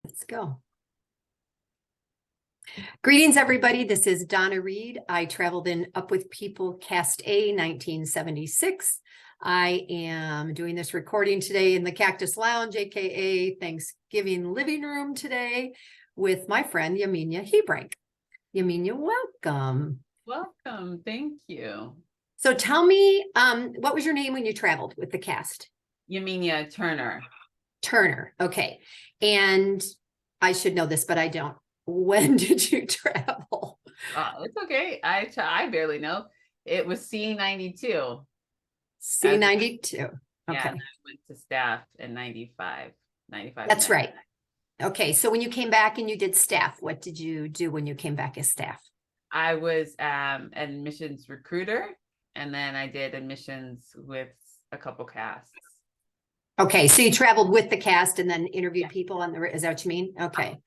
Let's go. Greetings, everybody. This is Donna Reed. I traveled in Up With People Cast A 1976. I am doing this recording today in the Cactus Lounge, aka Thanksgiving Living Room today with my friend Yaminha Hebrank. Yaminha, welcome. Welcome. Thank you. So tell me, what was your name when you traveled with the cast? Yaminha Turner. Turner. Okay. And I should know this, but I don't. When did you travel? It's okay. I barely know. It was C92. C92. Okay. Yeah, and I went to staff in 95. That's right. Okay. So when you came back and you did staff, what did you do when you came back as staff? I was an admissions recruiter, and then I did admissions with a couple casts. Okay. So you traveled with the cast and then interviewed people on is that what you mean? Okay.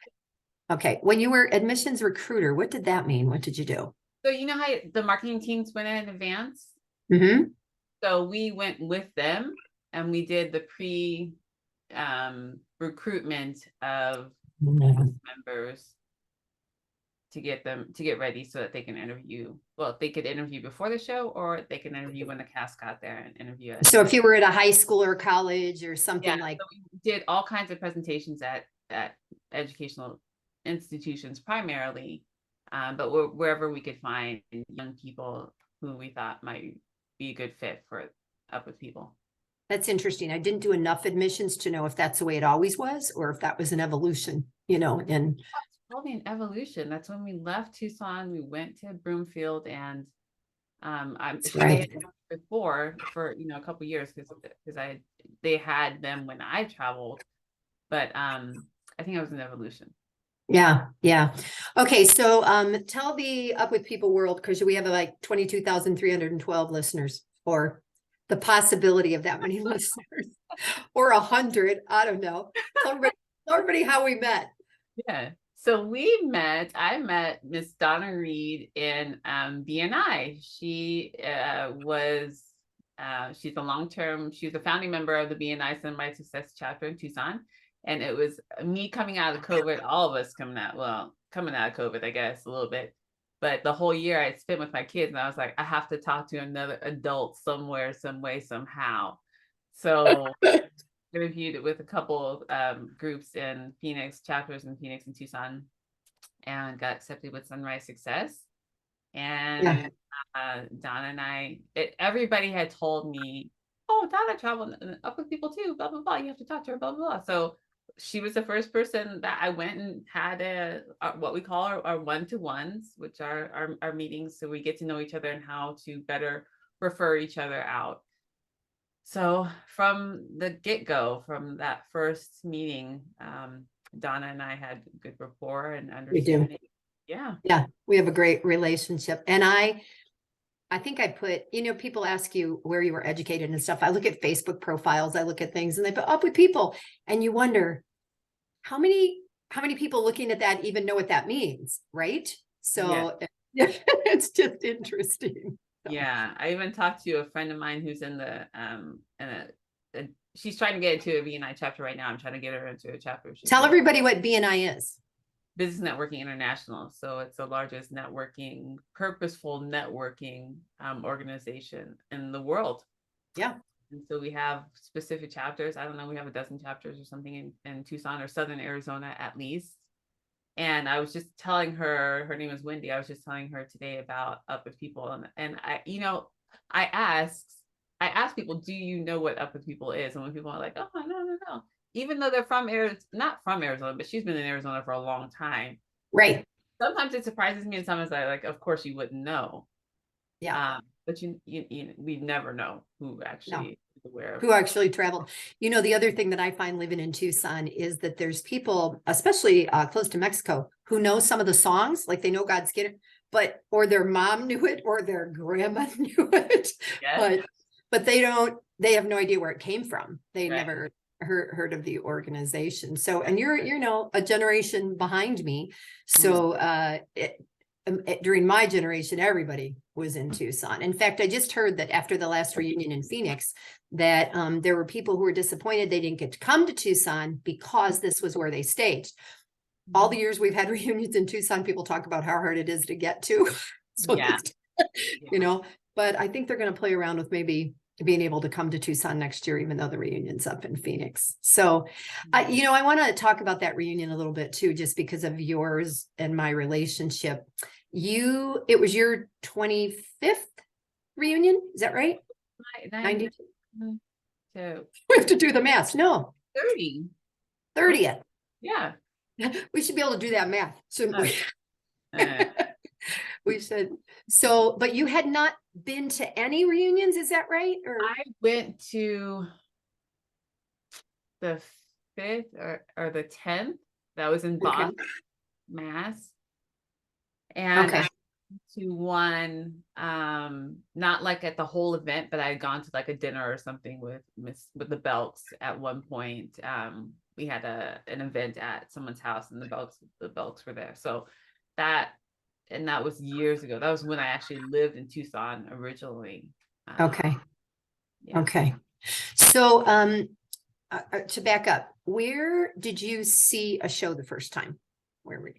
Okay. When you were admissions recruiter, what did that mean? What did you do? So you know how the marketing teams went in advance? Mm-hmm. So we went with them and we did the recruitment of members to get ready so that they can interview. Well, they could interview before the show, or they can interview when the cast got there and interview. So if you were at a high school or college or something like, so we did all kinds of presentations at educational institutions primarily, but wherever we could find young people who we thought might be a good fit for Up With People. That's interesting. I didn't do enough admissions to know if that's the way it always was, or if that was an evolution, and probably an evolution. That's when we left Tucson, we went to Broomfield, and I'm right before for a couple years because they had them when I traveled, but I think it was an evolution. Yeah. Okay, so tell the Up With People world, because we have like 22,312 listeners, or the possibility of that many listeners, or 100. I don't know. Tell everybody how we met. Yeah. So I met Miss Donna Reed in B&I. She she's a founding member of the B&I Sunrise Success chapter in Tucson. And it was me coming out of COVID, all of us coming out of COVID, I guess, a little bit. But the whole year I spent with my kids, and I was like, I have to talk to another adult somewhere, some way, somehow. So interviewed with a couple groups in Phoenix, chapters in Phoenix and Tucson, and got accepted with Sunrise Success. And Donna and I, everybody had told me, oh, Donna traveled Up With People too, blah, blah, blah. You have to talk to her, blah, blah, blah. So she was the first person that I went and had what we call our one-to-ones, which are our meetings. So we get to know each other and how to better refer each other out. So from the get-go, from that first meeting, Donna and I had good rapport and understanding. We do. Yeah, we have a great relationship. And I think I put, people ask you where you were educated and stuff. I look at Facebook profiles, I look at things, and they put Up With People, and you wonder how many people looking at that even know what that means, right? So it's just interesting. Yeah, I even talked to a friend of mine who's in the she's trying to get into a B&I chapter right now. I'm trying to get her into a chapter. Tell everybody what B&I is. Business Networking International. So it's the largest purposeful networking organization in the world. Yeah. And so we have specific chapters. I don't know, we have a dozen chapters or something in Tucson or Southern Arizona at least. And I was just telling her name is Wendy. I was just telling her today about Up With People. And I asked people, do you know what Up With People is? And when people are like, oh, no. Even though they're not from Arizona, but she's been in Arizona for a long time. Right. Sometimes it surprises me, and sometimes I like, of course you wouldn't know. Yeah. But we never know who actually is aware of. Who actually traveled. The other thing that I find living in Tucson is that there's people, especially close to Mexico, who know some of the songs, like they know God's Kid, or their mom knew it, or their grandma knew it. Yes. But they have no idea where it came from. They never heard of the organization. So, and you're a generation behind me. So during my generation, everybody was in Tucson. In fact, I just heard that after the last reunion in Phoenix, that there were people who were disappointed they didn't get to come to Tucson because this was where they staged. All the years we've had reunions in Tucson, people talk about how hard it is to get to. So Yeah. you know, but I think they're going to play around with maybe being able to come to Tucson next year, even though the reunion's up in Phoenix. So, you know, I want to talk about that reunion a little bit too, just because of yours and my relationship. It was your 25th reunion. Is that right? 92. So We have to do the math. No, 30. 30th. Yeah. We should be able to do that math, shouldn't we? Uh, We should. So, but you had not been to any reunions, is that right? Or I went to the 5th or the 10th. That was in Boston, Mass. And okay. I went to one, not like at the whole event, but I had gone to like a dinner or something with the Belks at one point. We had an event at someone's house, and the Belks were there. So that was years ago. That was when I actually lived in Tucson originally. Okay. Yeah. Okay. So, to back up, where did you see a show the first time? Where were you?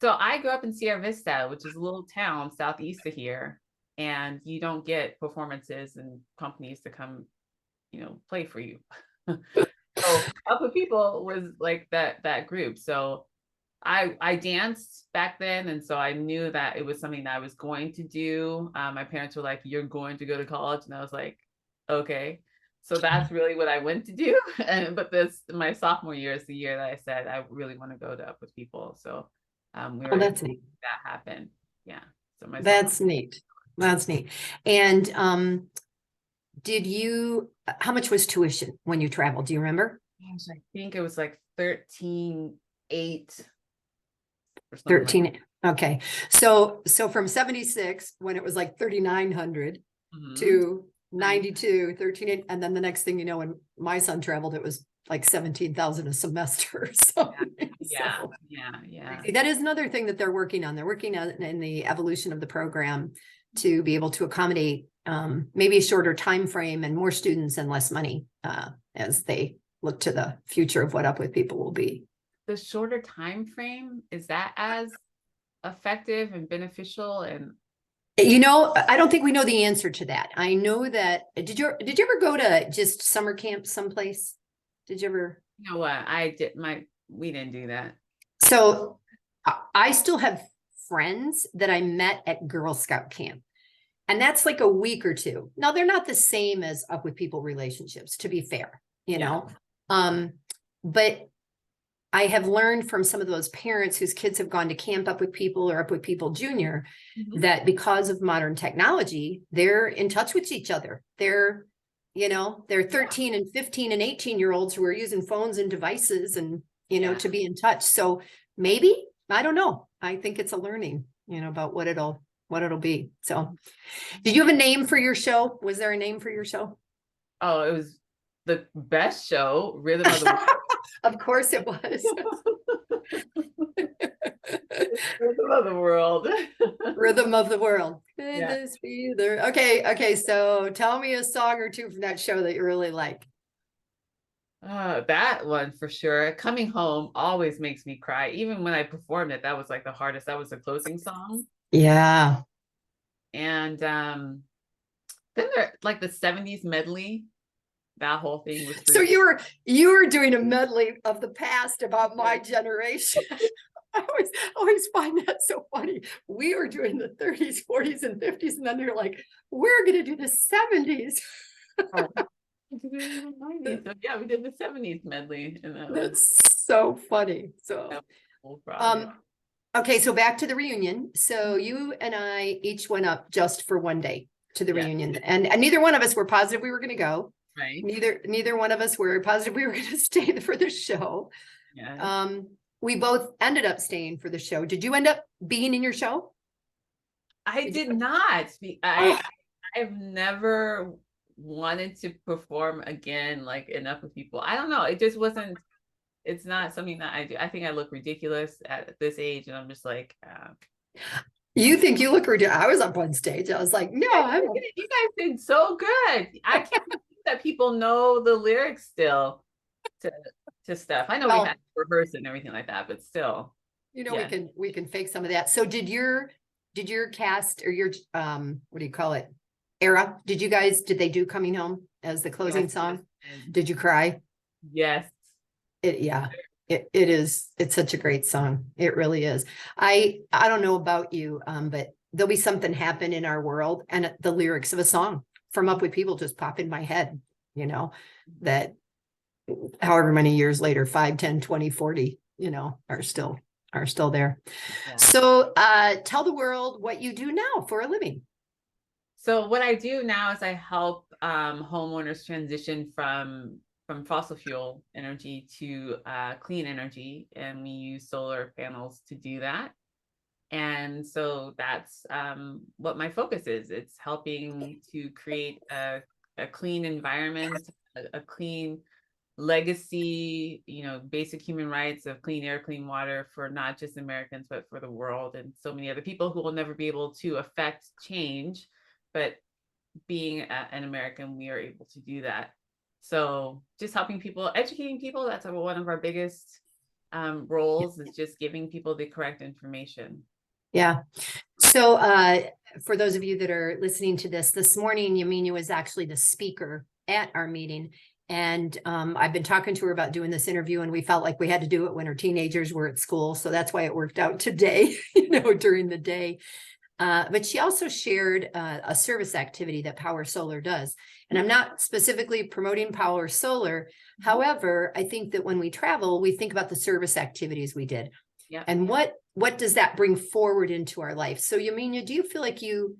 So I grew up in Sierra Vista, which is a little town southeast of here, and you don't get performances and companies to come, play for you. So Up With People was like that group. So I danced back then, and so I knew that it was something that I was going to do. My parents were like, "You're going to go to college," and I was like, "Okay." So that's really what I went to do. But my sophomore year is the year that I said I really want to go to Up With People. So we were That's neat. that happened. Yeah. So That's neat. That's neat. And how much was tuition when you traveled? Do you remember? Gosh, I think it was like 13,800 or something. 13. Okay. So from 76, when it was like 3,900 to 92, 13, and then the next thing you know, when my son traveled, it was like 17,000 a semester. So, Yeah. that is another thing that they're working on. They're working on in the evolution of the program to be able to accommodate maybe a shorter time frame and more students and less money as they look to the future of what Up With People will be. The shorter time frame, is that as effective and beneficial? And I don't think we know the answer to that. I know that did you ever go to just summer camp someplace? Did you ever? You know what? We didn't do that. So I still have friends that I met at Girl Scout camp. And that's like a week or two. Now they're not the same as Up With People relationships, to be fair, but I have learned from some of those parents whose kids have gone to camp Up With People or Up With People Junior that because of modern technology, they're in touch with each other. They're 13 and 15 and 18-year-olds who are using phones and devices and, to be in touch. So maybe, I don't know. I think it's a learning, about what it'll be. So did you have a name for your show? Was there a name for your show? Oh, it was the best show, Rhythm of the World. Of course it was. Rhythm of the World. Rhythm of the World. Could this be the okay, so tell me a song or two from that show that you really like. That one for sure. Coming Home always makes me cry. Even when I performed it, that was like the hardest. That was the closing song. Yeah. And then there, like the 70s medley, that whole thing was so you were doing a medley of the past about my generation. I always find that so funny. We were doing the 30s, 40s, and 50s, and then they're like, we're gonna do the 70s. So yeah, we did the 70s medley, and that's so funny. So okay, so back to the reunion. So you and I each went up just for one day to the reunion, and neither one of us were positive we were going to go. Right. Neither one of us were positive we were going to stay for the show. Yeah. We both ended up staying for the show. Did you end up being in your show? I did not. I've never wanted to perform again, like enough with people. I don't know. It just wasn't. It's not something that I do. I think I look ridiculous at this age, and I'm just like. You think you look ridiculous. I was up on stage. I was like, no, You guys did so good. I can't believe that people know the lyrics still to stuff. I know we well, had to rehearse and everything like that, but still. Yeah. we can fake some of that. So did your cast or your what do you call it? Era? Did they do Coming Home as the closing Yes, song? yes, Did you cry? yes. Yeah. It's such a great song. It really is. I don't know about you, but there'll be something happen in our world and the lyrics of a song from Up With People just pop in my head, that however many years later, 5, 10, 20, 40, are still there. Yeah. So tell the world what you do now for a living. So what I do now is I help homeowners transition from fossil fuel energy to clean energy, and we use solar panels to do that. And so that's what my focus is. It's helping to create a clean environment, a clean legacy, basic human rights of clean air, clean water for not just Americans, but for the world and so many other people who will never be able to affect change. But being an American, we are able to do that. So just helping people, educating people, that's one of our biggest roles, is just giving people the correct information. Yeah. So for those of you that are listening to this morning, Yaminha was actually the speaker at our meeting. And I've been talking to her about doing this interview, and we felt like we had to do it when her teenagers were at school. So that's why it worked out today, during the day. But she also shared a service activity that Power Solar does. And I'm not specifically promoting Power Solar. However, I think that when we travel, we think about the service activities we did. Yeah. And what does that bring forward into our life? So Yaminha, do you feel like you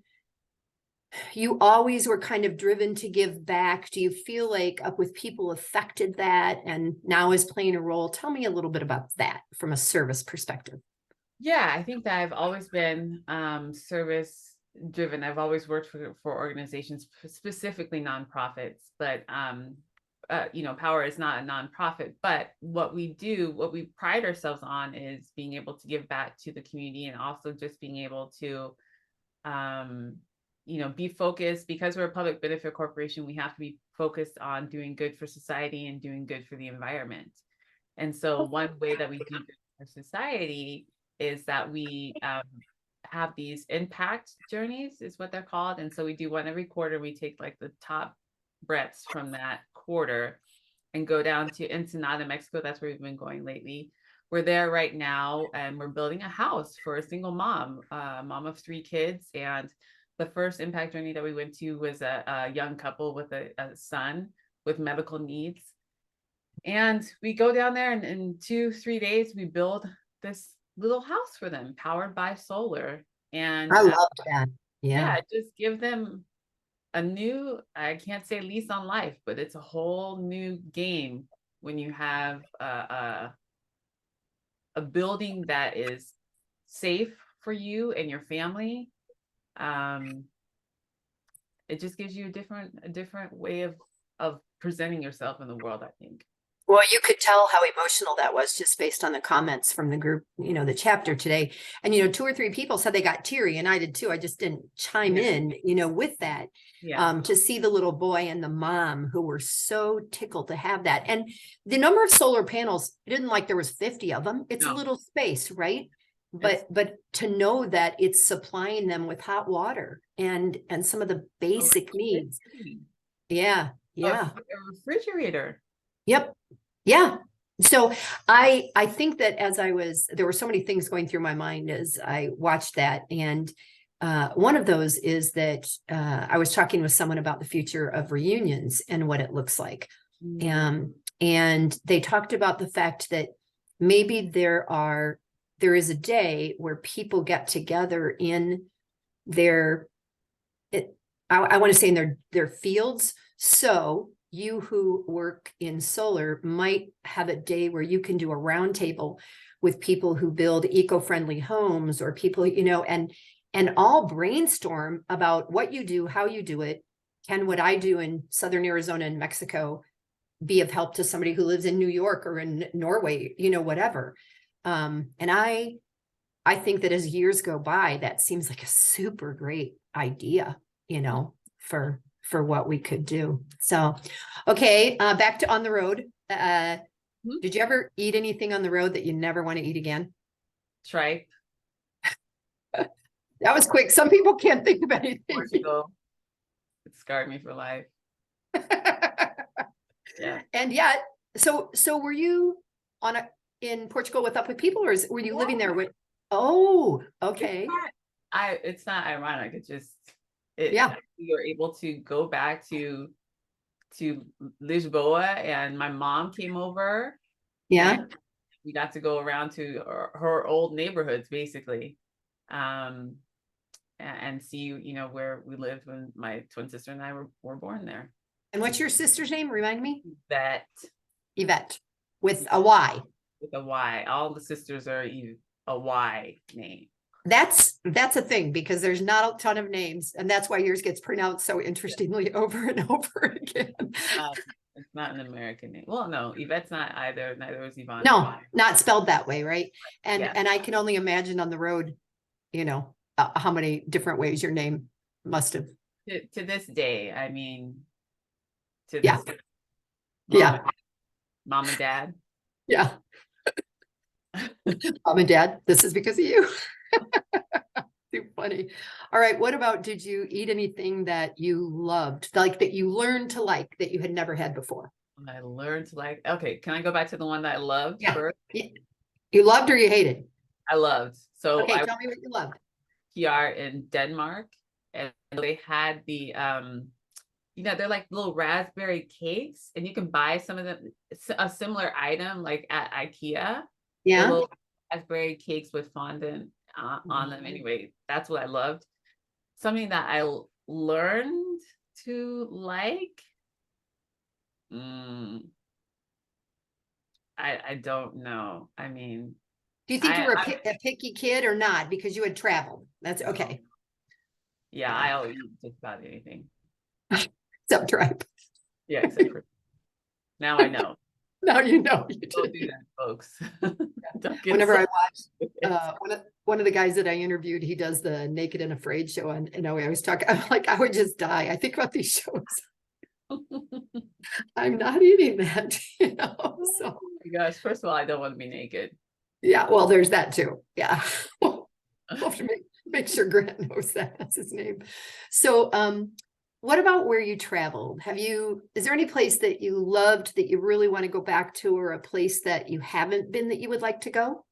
always were kind of driven to give back? Do you feel like Up With People affected that and now is playing a role? Tell me a little bit about that from a service perspective. Yeah, I think that I've always been service driven. I've always worked for organizations, specifically nonprofits, but Power is not a nonprofit, but what we pride ourselves on is being able to give back to the community, and also just being able to be focused. Because we're a public benefit corporation, we have to be focused on doing good for society and doing good for the environment. And so one way that we do good for society is that we have these impact journeys, is what they're called. And so we do one every quarter. We take like the top breaths from that quarter and go down to Ensenada, Mexico. That's where we've been going lately. We're there right now, and we're building a house for a single mom of 3 kids. And the first impact journey that we went to was a young couple with a son with medical needs. And we go down there, and in 2-3 days, we build this little house for them, powered by solar. And I loved that. yeah, just give them a new, I can't say lease on life, but it's a whole new game when you have a building that is safe for you and your family. It just gives you a different way of presenting yourself in the world, I think. Well, you could tell how emotional that was just based on the comments from the group, the chapter today. And, 2 or 3 people said they got teary, and I did too. I just didn't chime in, with that, to see the little boy and the mom who were so tickled to have that. And the number of solar panels, it didn't like there was 50 of them. It's a little space, right? But to know that it's supplying them with hot water and some of the basic needs. Yeah. A refrigerator. Yep. Yeah. So I think that there were so many things going through my mind as I watched that. And one of those is that I was talking with someone about the future of reunions and what it looks like. And they talked about the fact that maybe there is a day where people get together in I want to say in their fields. So you who work in solar might have a day where you can do a roundtable with people who build eco-friendly homes, or people, and all brainstorm about what you do, how you do it. Can what I do in Southern Arizona and Mexico be of help to somebody who lives in New York or in Norway, whatever. And I think that as years go by, that seems like a super great idea, you know, for what we could do. So, okay, back to on the road. Did you ever eat anything on the road that you never want to eat again? Tripe, That was quick. Some people can't think of anything. Portugal. It scarred me for life. Yeah. And yet, so were you in Portugal with Up With People, or were you living there with? Oh, okay. It's not ironic. It's just Yeah. we were able to go back to Lisboa, and my mom came over. Yeah. And we got to go around to her old neighborhoods, basically, and see, you know, where we lived when my twin sister and I were born there. And what's your sister's name? Remind me. Yvette, with a Y. with a Y. All the sisters are a Y name. That's a thing, because there's not a ton of names, and that's why yours gets pronounced so interestingly over and over again. It's not an American name. Well, no, Yvette's not either. Neither is Yvonne. No, not spelled that way, right? And Yeah. and I can only imagine on the road, you know, how many different ways your name must have. To this day, I mean, to Yeah. this Yeah. Mom and Dad. Yeah. Mom and Dad, this is because of you. Too funny. All right. What about, did you eat anything that you loved, like that you learned to like, that you had never had before? I learned to like. Okay, can I go back to the one that I loved first? Yeah. You loved or you hated? I loved. So okay, tell me what you loved. PR in Denmark, and they had the you know, they're like little raspberry cakes, and you can buy some of them, a similar item like at IKEA. Yeah. Little raspberry cakes with fondant on them. Anyway, that's what I loved. Something that I learned to like. I don't know. I mean, do you think you were a picky kid or not, because you had traveled? That's okay. Yeah, I'll eat just about anything. Except tripe. Yeah, except for now I know. Now you know. You don't do that, folks. Whenever I watch one of the guys that I interviewed, he does the Naked and Afraid show, and I always talk. I'm like, I would just die. I think about these shows. I'm not eating that, you know. So, oh my gosh, first of all, I don't want to be naked. Yeah, well, there's that too. Yeah. We'll have to make sure Grant knows that. That's his name. So, what about where you traveled? Is there any place that you loved that you really want to go back to, or a place that you haven't been that you would like to go?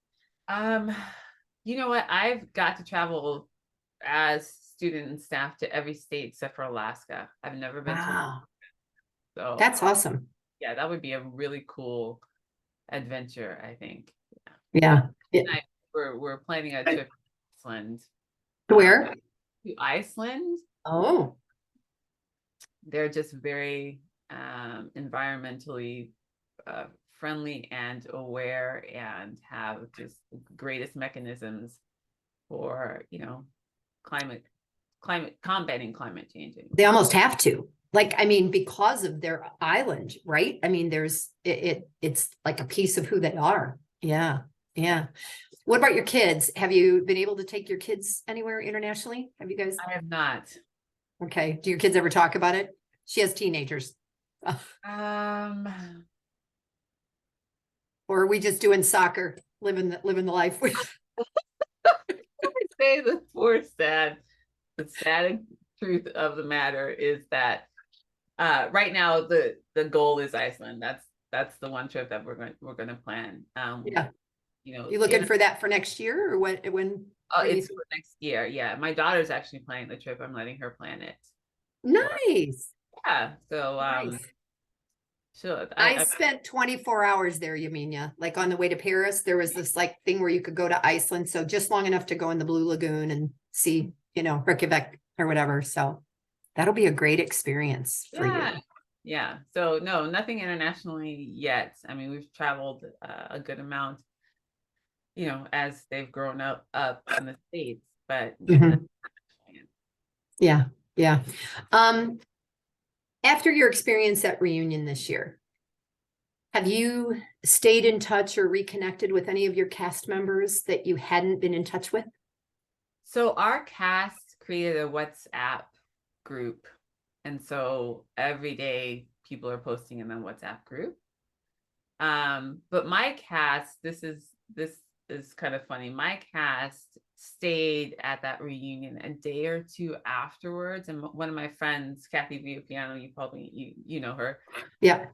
You know what? I've got to travel as student and staff to every state except for Alaska. I've never been to Alaska. So that's awesome. Yeah, that would be a really cool adventure, I think. Yeah. We're planning a trip to Iceland. Where? To Iceland. Oh. They're just very environmentally friendly and aware, and have just the greatest mechanisms for, you know, combating climate changing. They almost have to. Like, I mean, because of their island, right? I mean, it's like a piece of who they are. Yeah. Yeah. What about your kids? Have you been able to take your kids anywhere internationally? Have you guys? I have not. Okay. Do your kids ever talk about it? She has teenagers. Or are we just doing soccer, living the life? I say the sad truth of the matter is that right now the goal is Iceland. That's the one trip that we're going to plan. Yeah. You know, you looking for that for next year, or when? It's for next year. Yeah, my daughter's actually planning the trip. I'm letting her plan it. Nice. Yeah. So nice. Sure. I spent 24 hours there, Yaminha. Like on the way to Paris, there was this like thing where you could go to Iceland. So just long enough to go in the Blue Lagoon and see, you know, Reykjavik or whatever. So that'll be a great experience for you. Yeah. So no, nothing internationally yet. I mean, we've traveled a good amount, you know, as they've grown up in the States, but yeah. Yeah. After your experience at Reunion this year, Have you stayed in touch or reconnected with any of your cast members that you hadn't been in touch with? So our cast created a WhatsApp group. And so every day people are posting in the WhatsApp group. But my cast, this is kind of funny. My cast stayed at that reunion a day or two afterwards. And one of my friends, Kathy Viapiano, you know her. Yeah.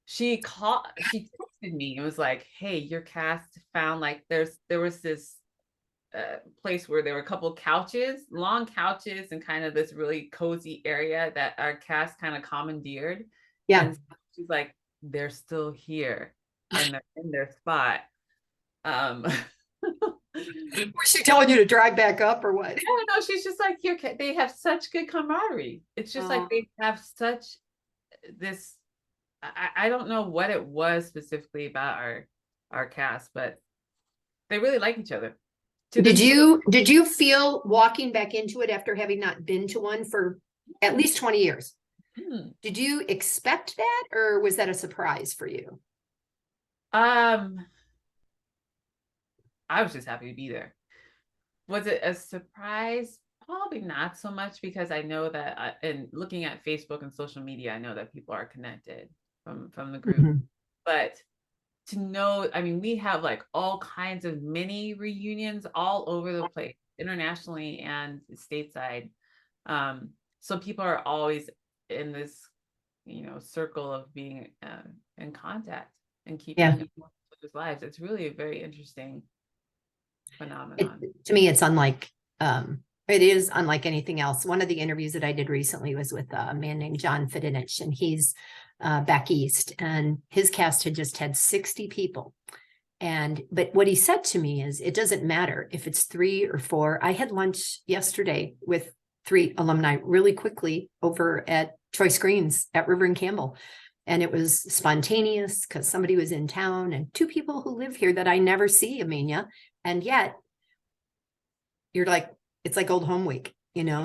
She texted me and was like, hey, your cast found like there was this place where there were a couple couches, long couches, and kind of this really cozy area that our cast kind of commandeered. Yeah. And she's like, they're still here and they're in their spot. Was she telling you to drive back up or what? No, she's just like, they have such good camaraderie. It's just like they have such this. I don't know what it was specifically about our cast, but they really like each other. Did you feel walking back into it after having not been to one for at least 20 years? Did you expect that, or was that a surprise for you? I was just happy to be there. Was it a surprise? Probably not so much, because I know that and looking at Facebook and social media, I know that people are connected from the group. But to know, I mean, we have like all kinds of mini reunions all over the place, internationally and stateside. So people are always in this, circle of being in contact and keeping each other's lives. It's really a very interesting phenomenon. To me, it's unlike, it is unlike anything else. One of the interviews that I did recently was with a man named John Fidinich, and he's back east, and his cast had just had 60 people. But what he said to me is, it doesn't matter if it's 3 or 4. I had lunch yesterday with 3 alumni really quickly over at Choice Greens at River and Campbell. And it was spontaneous because somebody was in town, and 2 people who live here that I never see, Yaminha. And yet you're like, it's like old home week,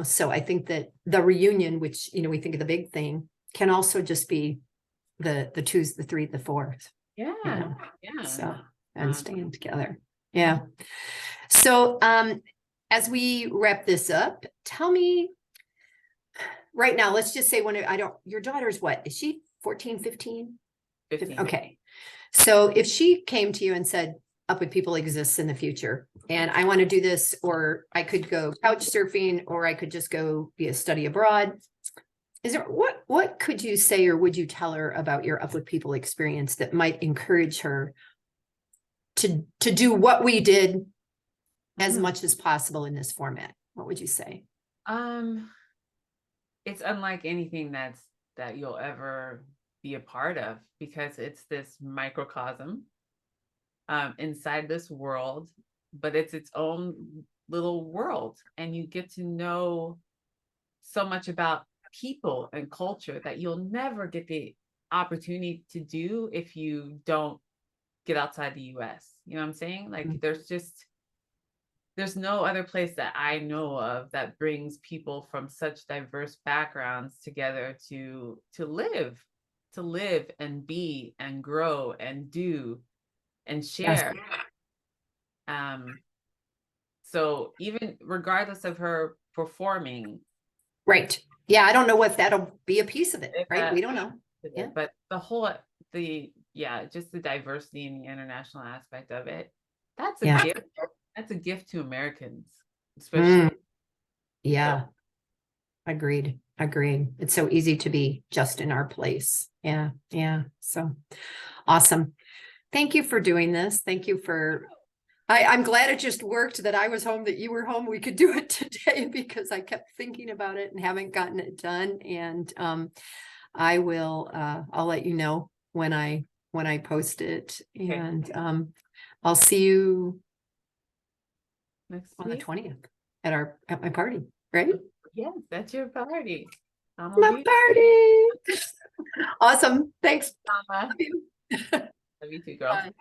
So I think that the reunion, which, we think of the big thing, can also just be the 2s, the 3, the 4s. Yeah. So, and staying together. Yeah. So, as we wrap this up, tell me right now, let's just say your daughter's what? Is she 14, 15? 15. Okay. So if she came to you and said, Up With People exists in the future, and I want to do this, or I could go couch surfing, or I could just go be a study abroad. What could you say, or would you tell her about your Up With People experience that might encourage her to do what we did as much as possible in this format? What would you say? It's unlike anything that you'll ever be a part of, because it's this microcosm inside this world, but it's its own little world, and you get to know so much about people and culture that you'll never get the opportunity to do if you don't get outside the US. You know what I'm saying? Like there's no other place that I know of that brings people from such diverse backgrounds together to live and be and grow and do and share. So even regardless of her performing. Right. Yeah. I don't know what that'll be a piece of it, right? We don't know. Yeah. But just the diversity and the international aspect of it, that's a gift. That's a gift to Americans, especially. Yeah. Agreed. It's so easy to be just in our place. Yeah. So awesome. Thank you for doing this. Thank you for, I'm glad it just worked that I was home, that you were home. We could do it today, because I kept thinking about it and haven't gotten it done. And I'll let you know when I post it. Okay. And I'll see you next on week? the 20th at my party, right? Yes, that's your party. My party. Awesome. Thanks. Love you too, girl. Bye.